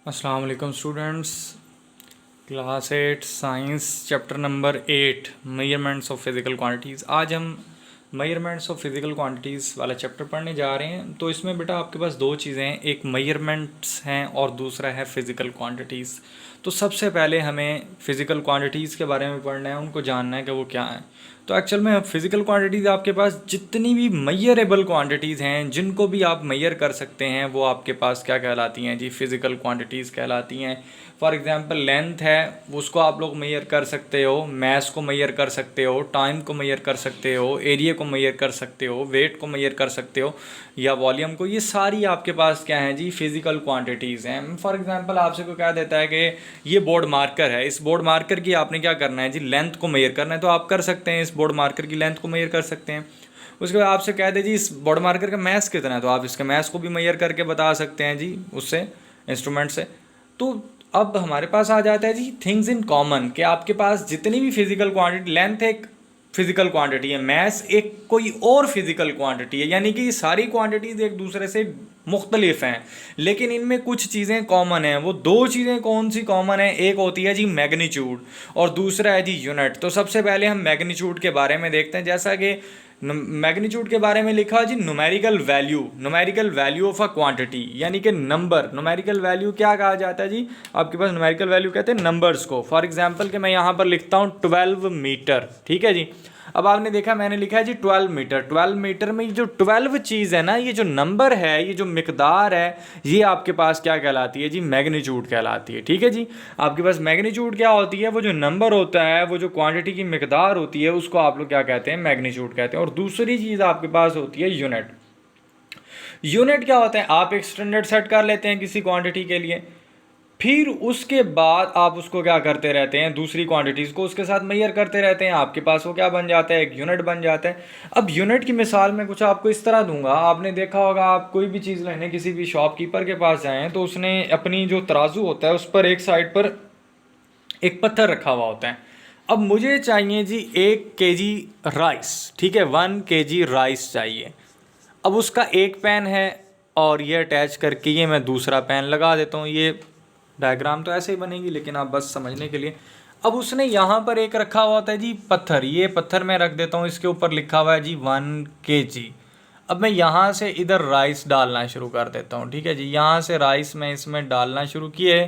अस्सलाम वालेकुम students. Class 8 science chapter number 8 measurements of physical quantities. आज हम मेजरमेंट्स ऑफ फिज़िकल क्वांटिटीज़ वाला चैप्टर पढ़ने जा रहे हैं। तो इसमें बेटा आपके पास दो चीज़ें हैं, एक मेजरमेंट्स हैं और दूसरा है फिज़िकल क्वांटिटीज़। तो सबसे पहले हमें फ़िज़िकल क्वांटिटीज़ के बारे में पढ़ना है, उनको जानना है कि वो क्या है। तो एक्चुअल में फ़िज़िकल क्वांटिटीज़ आपके पास जितनी भी मेजरेबल क्वांटिटीज़ हैं, जिनको भी आप मेजर कर सकते हैं, वो आपके पास क्या कहलाती हैं जी, फ़िज़िकल क्वांटिटीज़ कहलाती हैं। फॉर एग्ज़ाम्पल लेंथ है, उसको आप लोग मेजर कर सकते हो, मास को मेजर कर सकते हो, टाइम को मेजर कर सकते हो, एरिया को मेजर कर सकते हो, वेट को मेजर कर सकते हो या वॉल्यूम को। ये सारी आपके पास क्या है जी, फिज़िकल क्वांटिटीज़ हैं। फॉर एग्ज़ाम्पल आपसे को कह देता है कि ये बोर्ड मार्कर है, इस बोर्ड मार्कर की आपने क्या करना है जी, लेंथ को मेजर करना है, तो आप कर सकते हैं, इस बोर्ड मार्कर की लेंथ को मेजर कर सकते हैं। उसके बाद आपसे कह दे जी इस बोर्ड मार्कर का मास कितना है, तो आप इसके मास को भी मेजर करके बता सकते हैं जी, उससे इंस्ट्रूमेंट से। तो अब हमारे पास आ जाता है जी थिंग्स इन कॉमन, कि आपके पास जितनी भी फिजिकल क्वांटिटी, लेंथ एक फिजिकल क्वांटिटी है, मास एक कोई और फिजिकल क्वांटिटी है, यानी कि सारी क्वांटिटीज एक दूसरे से मुख्तलिफ हैं, लेकिन इनमें कुछ चीज़ें कॉमन हैं। वो दो चीज़ें कौन सी कॉमन है, एक होती है जी मैग्नीट्यूड और दूसरा है जी यूनिट। तो सबसे पहले हम मैग्नीट्यूड के बारे में देखते हैं। जैसा कि मैग्नीट्यूड के बारे में लिखा जी, numerical value of a quantity, यानी कि नंबर। न्यूमेरिकल वैल्यू क्या कहा जाता है जी, आपके पास न्यूमेरिकल वैल्यू कहते हैं नंबर्स को। फॉर एग्जांपल कि मैं यहाँ पर लिखता हूँ 12 मीटर, ठीक है जी। अब आपने देखा मैंने लिखा है जी 12 मीटर। 12 मीटर में ये जो 12 चीज़ है ना, ये जो नंबर है, ये जो मिकदार है, ये आपके पास क्या कहलाती है जी, मैग्नीट्यूड कहलाती है, ठीक है जी। आपके पास मैग्नीट्यूड क्या होती है, वो जो नंबर होता है, वो जो क्वांटिटी की मिकदार होती है, उसको आप लोग क्या कहते हैं, मैग्नीट्यूड कहते हैं। और दूसरी चीज़ आपके पास होती है यूनिट। यूनिट क्या होता है, आप एक स्टैंडर्ड सेट कर लेते हैं किसी क्वांटिटी के लिए, फिर उसके बाद आप उसको क्या करते रहते हैं, दूसरी क्वांटिटीज़ को उसके साथ मेजर करते रहते हैं, आपके पास वो क्या बन जाता है, एक यूनिट बन जाता है। अब यूनिट की मिसाल मैं कुछ आपको इस तरह दूंगा। आपने देखा होगा, आप कोई भी चीज़ लेने किसी भी शॉपकीपर के पास जाएं तो उसने अपनी जो तराजू होता है उस पर एक साइड पर एक पत्थर रखा हुआ होता है। अब मुझे चाहिए जी 1 kg राइस, ठीक है, 1 kg राइस चाहिए। अब उसका एक पैन है और ये अटैच करके ये मैं दूसरा पैन लगा देता हूँ। ये डायग्राम तो ऐसे ही बनेगी, लेकिन आप बस समझने के लिए। अब उसने यहाँ पर एक रखा हुआ होता है जी पत्थर, ये पत्थर मैं रख देता हूँ, इसके ऊपर लिखा हुआ है जी 1 kg। अब मैं यहाँ से इधर राइस डालना शुरू कर देता हूँ, ठीक है जी। यहाँ से राइस मैं इसमें डालना शुरू किए।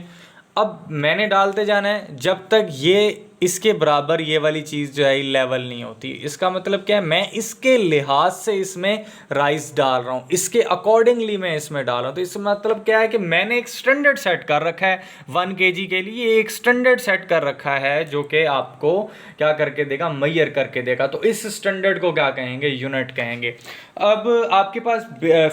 अब मैंने डालते जाना है जब तक ये इसके बराबर ये वाली चीज़ जो है लेवल नहीं होती। इसका मतलब क्या है, मैं इसके लिहाज से इसमें राइस डाल रहा हूँ, इसके अकॉर्डिंगली मैं इसमें डाल रहा हूँ। तो इसका मतलब क्या है कि मैंने एक स्टैंडर्ड सेट कर रखा है 1 kg के लिए, एक स्टैंडर्ड सेट कर रखा है जो कि आपको क्या करके देगा, मेजर करके देगा। तो इस स्टैंडर्ड को क्या कहेंगे, यूनिट कहेंगे। अब आपके पास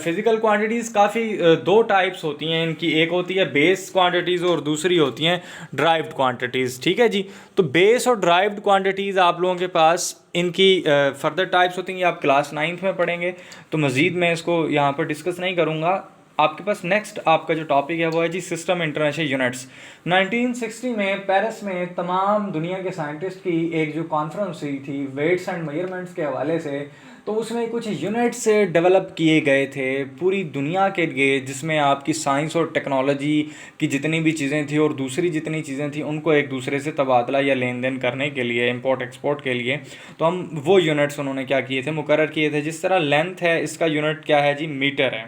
फिजिकल क्वांटिटीज़ काफ़ी दो टाइप्स होती हैं इनकी, एक होती है बेस क्वांटिटीज़ और दूसरी होती हैं ड्राइव्ड क्वांटिटीज़, ठीक है जी। तो बेस और ड्राइव्ड क्वांटिटीज़ आप लोगों के पास इनकी फर्दर टाइप्स होती हैं, आप क्लास 9th में पढ़ेंगे। तो मज़ीद मैं इसको यहाँ पर डिस्कस नहीं करूँगा। आपके पास नेक्स्ट आपका जो टॉपिक है वो है जी सिस्टम इंटरनेशनल यूनिट्स। 1960 में पेरिस में तमाम दुनिया के साइंटिस्ट की एक जो कॉन्फ्रेंस हुई थी वेट्स एंड मेजरमेंट्स के हवाले से, तो उसमें कुछ यूनिट्स डेवलप किए गए थे पूरी दुनिया के लिए, जिसमें आपकी साइंस और टेक्नोलॉजी की जितनी भी चीज़ें थी और दूसरी जितनी चीज़ें थी उनको एक दूसरे से तबादला या लेन देन करने के लिए, इंपोर्ट एक्सपोर्ट के लिए, तो हम वो यूनिट्स उन्होंने क्या किए थे, मुकर्रर किए थे। जिस तरह लेंथ है, इसका यूनिट क्या है जी, मीटर है।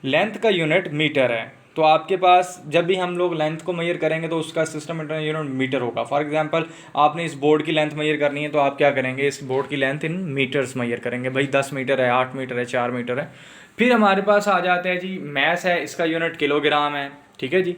लेंथ का यूनिट मीटर है। तो आपके पास जब भी हम लोग लेंथ को मेजर करेंगे तो उसका सिस्टम इंटरनल यूनिट मीटर होगा। फॉर एग्जांपल आपने इस बोर्ड की लेंथ मेजर करनी है तो आप क्या करेंगे, इस बोर्ड की लेंथ इन मीटर्स मेजर करेंगे। भाई 10 मीटर है, 8 मीटर है, 4 मीटर है। फिर हमारे पास आ जाते हैं जी मैस है, इसका यूनिट किलोग्राम है, ठीक है जी।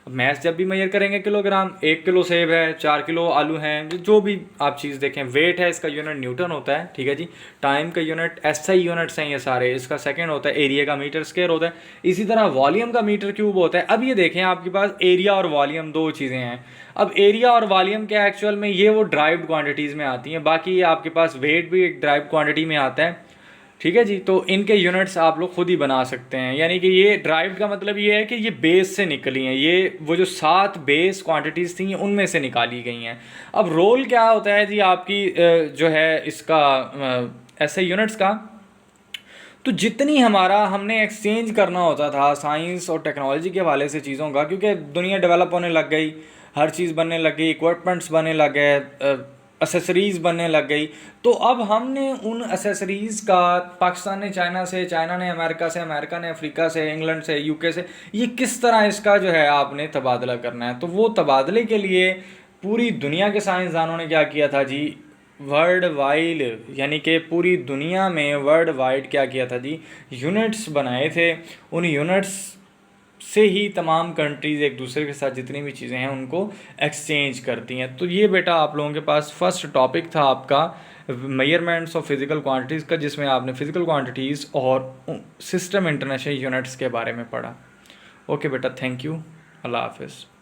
मैथ जब भी मेजर करेंगे किलोग्राम, 1 किलो सेब है, 4 किलो आलू हैं, जो भी आप चीज़ देखें। वेट है, इसका यूनिट न्यूटन होता है, ठीक है जी। टाइम का यूनिट SI यूनिट्स हैं ये सारे, इसका सेकंड होता है। एरिया का मीटर स्क्वायर होता है। इसी तरह वॉल्यूम का मीटर क्यूब होता है। अब ये देखें आपके पास एरिया और वॉल्यूम दो चीज़ें हैं। अब एरिया और वॉल्यूम क्या एक्चुअल में ये वो ड्राइव्ड क्वांटिटीज़ में आती हैं। बाकी आपके पास वेट भी एक ड्राइव्ड क्वांटिटी में आता है, ठीक है जी। तो इनके यूनिट्स आप लोग खुद ही बना सकते हैं। यानी कि ये ड्राइव्ड का मतलब ये है कि ये बेस से निकली हैं, ये वो जो 7 बेस क्वांटिटीज़ थी उनमें से निकाली गई हैं। अब रोल क्या होता है जी आपकी जो है इसका ऐसे यूनिट्स का, तो जितनी हमारा हमने एक्सचेंज करना होता था साइंस और टेक्नोलॉजी के हवाले से चीज़ों का, क्योंकि दुनिया डेवलप होने लग गई, हर चीज़ बनने लग गई, इक्विपमेंट्स बनने लग गए, एसेसरीज़ बनने लग गई, तो अब हमने उन एसेसरीज़ का पाकिस्तान ने चाइना से, चाइना ने अमेरिका से, अमेरिका ने अफ्रीका से, इंग्लैंड से, यूके से, ये किस तरह इसका जो है आपने तबादला करना है। तो वो तबादले के लिए पूरी दुनिया के साइंसदानों ने क्या किया था जी, वर्ल्ड वाइड, यानी कि पूरी दुनिया में वर्ल्ड वाइड क्या किया था जी, यूनिट्स बनाए थे। उन यूनिट्स से ही तमाम कंट्रीज़ एक दूसरे के साथ जितनी भी चीज़ें हैं उनको एक्सचेंज करती हैं। तो ये बेटा आप लोगों के पास फर्स्ट टॉपिक था आपका मेजरमेंट्स ऑफ फिज़िकल क्वांटिटीज़ का, जिसमें आपने फिज़िकल क्वांटिटीज़ और सिस्टम इंटरनेशनल यूनिट्स के बारे में पढ़ा। ओके बेटा, थैंक यू, अल्लाह हाफिज़।